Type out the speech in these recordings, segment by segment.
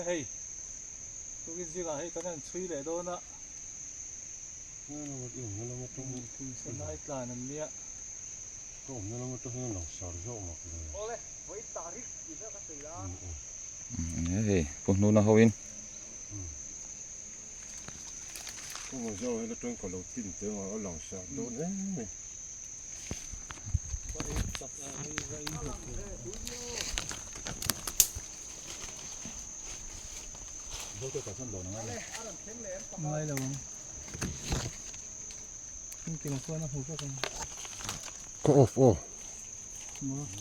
hay tôi cái gì cả hay cái này suy để đó nè thì sẽ nói là nằm nia Hey, pun nuna hawin. Có một dâu hay là trên còn đầu tiên tiếng ở lòng sạc đốt đấy. ngay đâu không tìm một nó hụt rồi Có off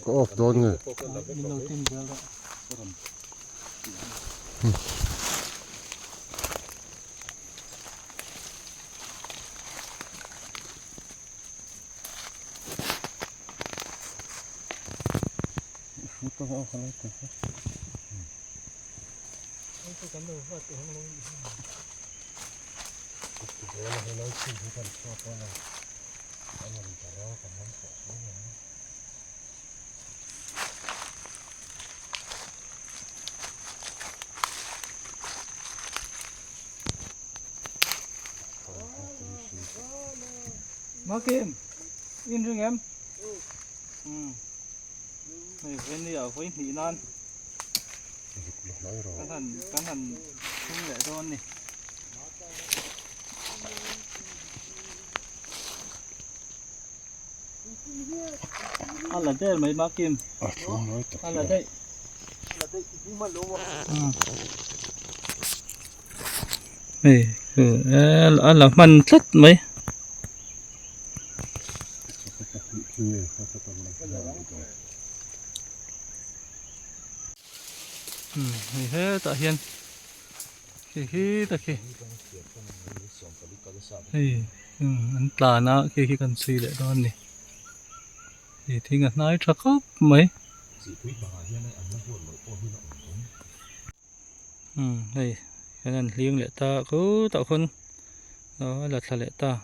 có off đón người. mình đầu tiên giờ đó Phút tao không lấy được. cái cán đầu phát từ không lâu Đó là cái nói chuyện với con cho con này. Anh làm cái đó còn muốn khổ xuống nữa. má kim in rừng em này bên đi ở với nị non Nói rồi. cắn thằng không để con này ăn là thế mấy má kim Không nói thật. ăn là thế này ăn là mình rất mấy này thế tại hiền khi tại khi này ăn tàn á khi cần suy để đón này thì ngặt nói chắc khóc mấy đây cái này liêng lệ ta cứ tạo phân đó là lệ ta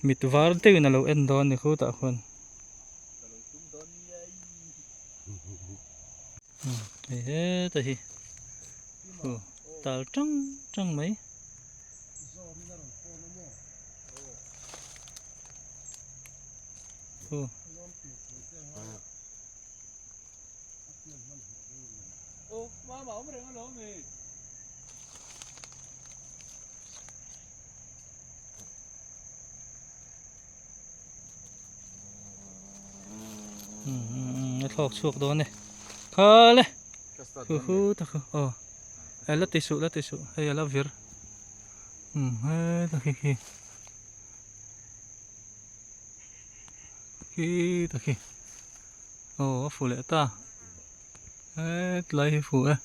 mít vár tê na lâu end đón này cứ tạo phân thế thì tạo trắng trắng mấy má bảo mới đừng có lỗ mì nó thọc suộc đó này khá lên hú ta hay là tissu hay là vir hay ta khi ta khi phụ lệ ta lấy phụ á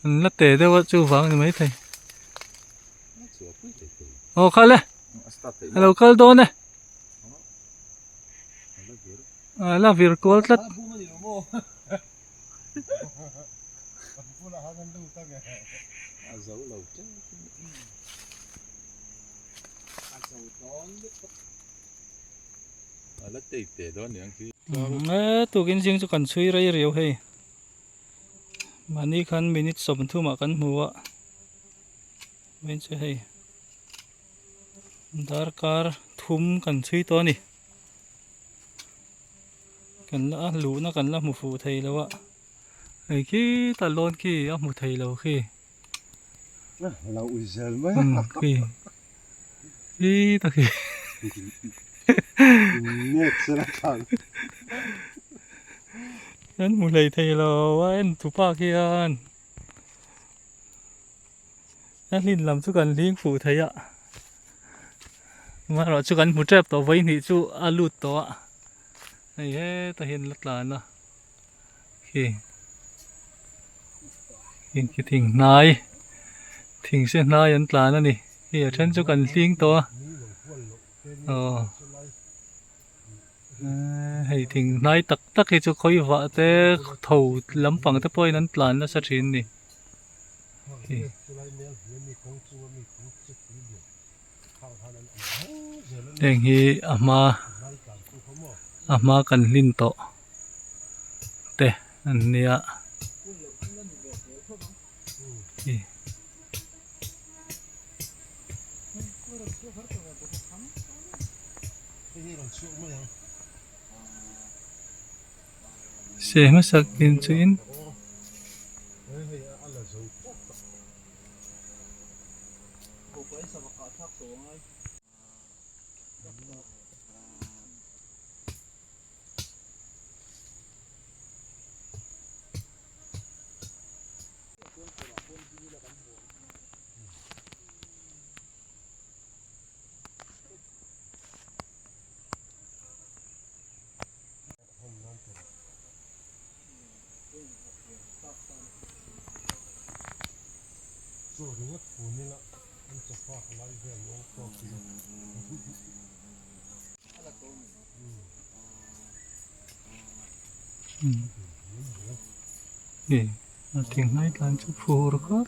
nó tệ đâu chú vắng thì mấy thầy khá lên hello khá đó này là việc cố tất tụ kiến riêng cho cần suy ray riêu hay mà ní khăn minute sớm thu mà cần mua bên chơi hay darkar thum cần suy to nè cần là lũ nó cần là một phụ thầy đâu ạ ấy khi ta lon khi một thầy lâu khi Lâu giờ mới. Khi ta khi Nhét sẽ là thằng. anh một thầy lâu anh thủ pa kia anh linh làm cho cần liên phụ thầy ạ mà rồi cho cần một trẹp tàu vây thì chú alut to ạ này ta hiện lật là khi hiện cái thing này thing sẽ này anh là nè khi ở trên cho cần liên to hay thing này tắc tắc cái cho khối vợ te thầu lắm bằng te poi anh là nó sẽ chín nè เองฮีอามากันลินโตเตอันเนี้ยอีเสียมาสักดินจุอินนี่มาถึงในการจุดฟูแล้วครับ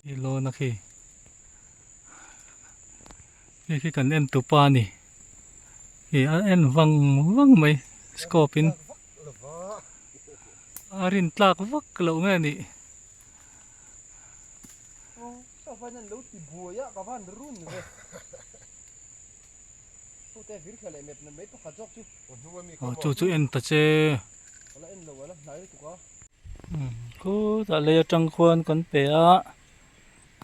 กิโลนะคีนี่คือกันเอ็นตัวปลานี่เอ็นวังไหมสกอปินอารินตากวักเหล่าไงนี่ Apa nan laut di buaya kapan derun deh. Tuh vir kalau met na met kacok sih. Cucu en ta che Kalau en lo wala nai tu ka. Cô ta lấy trăng khoan con bé á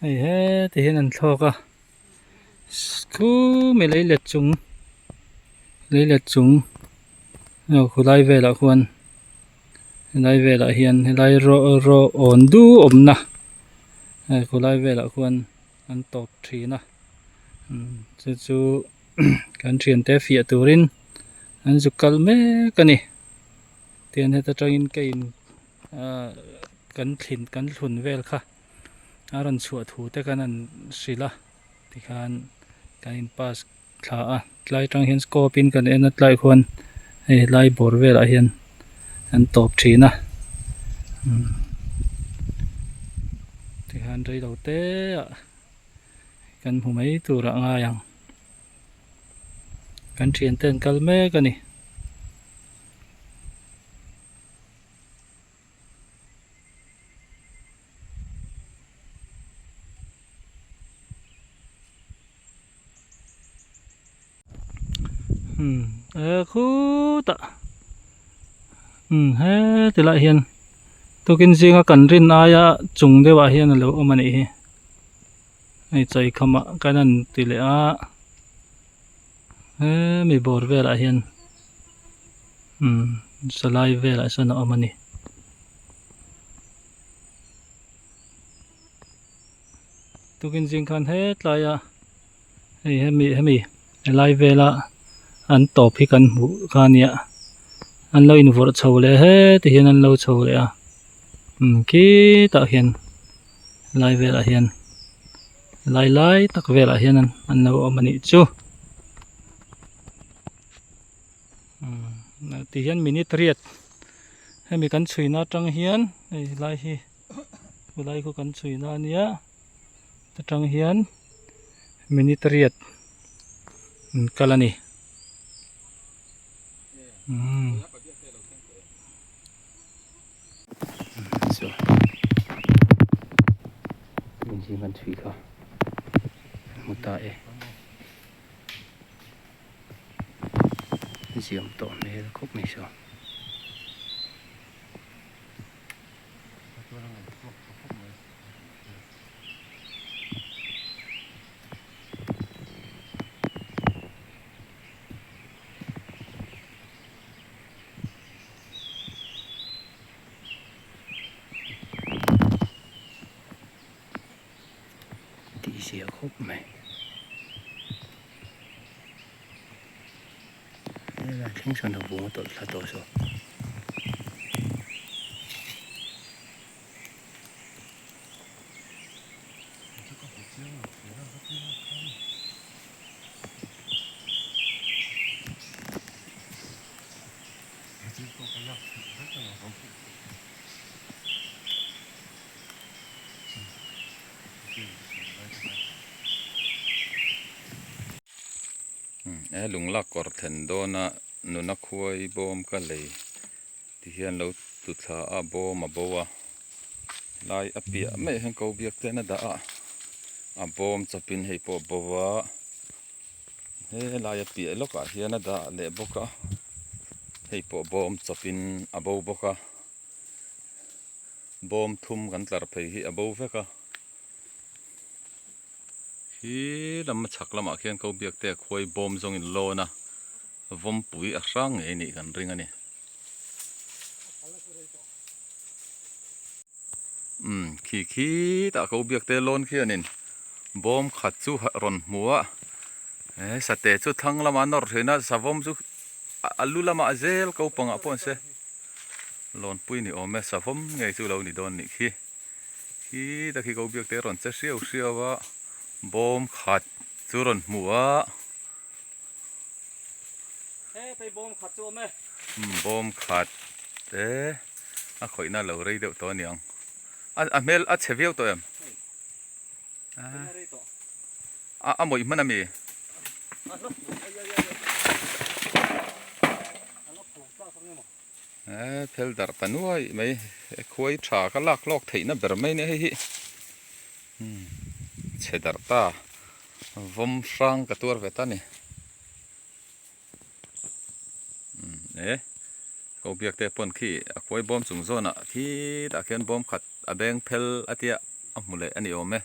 này hết thì hiện ăn thọ cả cứ mày lấy lệch chúng rồi cô lấy về lại khoan lấy về lại hiện lấy ro ổn du ổn na cô lấy về lại khoan ăn tọt trí na chú cái chuyện té phía tù rin ăn chụp cal mé cái này tiền hết ta cho in cáiกันหลุนเวลค่ะอารันสวดหูแต่กันนั้นสิละที่การอินปัสขาไล่จังเห็นสกอปินกันเอ็นไล่คนไล่บอร์เวลเห็นอันตบทีนะที่การใจเราเตะกันหูไม่ตัวละง่ายยังกันเชียนเต้นกันแม่กันนี่khu ta he thì lại hiền tôi kinh riêng cái cần rin ai á trùng để vào hiền là lâu mà này này chạy không ạ cái này thì lại á he mình bỏ về lại hiền slide về lại sao nó mà này tôi kinh riêng kan hết lại á hay mi lại về lại anh tọp hi kan hmu kha nia an lo in vor chho le he ti hian an lo chho le a ki ta hian lai ve la hian lai tak ve la hian an lo amani chu ti hian minute riat he mi kan chuina tang hian lai hi lai ko kan chuina nia ta tang hian minute riat kalani so mình chỉ cần thủy thôi một tại diệm tổ này khúc này sao xìa khúc mày đây là thiên sơn đầu vùng tốt là tốt rồi ลุงลักกอดเทนโดนะนุนักคุยบอมกันเลยที่เห็นเราตุดาบอมบัวลายอเปียไม่เห็นเขาเบียกเตนะดาบอมจะเป็นให้ปอบัวเฮ้ลายอเปียลูกเห็นนะดาเล็บบกให้ปอบอมจะเป็นบัวบกบอมทุ่มกันตลอดไปให้บัวเฟกฮีลำมาชักลำมาเขียนเขาเบียกแต่คอยบอมทรงอินโลนะวอมปุ๋ยอักษรไงนี่กันริงอันนี้ขี้ตาเขาเบียกแต่โลนเขียนินบอมขัดจูรอนมัวสเตจูทั้งละมันนอร์เห็นนะสาวอมจูอัลลูละมาเซลเขาปังอ่ะปอนเซโลนปุ๋ยนี่โอเมสาวอมไงจูเรานี่โดนนี่ขี้ตาขี้เขาเบียกแต่รอนเสียวว่าบอมขัดจูรอนมัวเฮ้ไปบอมขัดจูไหมบอมขัดข่อยน่าเราเรียดตัวนี้เมลเชฟเวลตัวเอ็มมวยมันมีเพลดาร์ตันวยไม่คุยชาก็ลักลอกถี่นะเบอร์ไม่เนี่ยเชดาร์ตาวอมฟรังกับตัวเวตันนี่เขาเบียกแต่ปนขี้คุยบอมสูงโซนขี้ตะเคียนบอมขัดแบงเพลอาทิตย์มุเลยอันนี้โอเม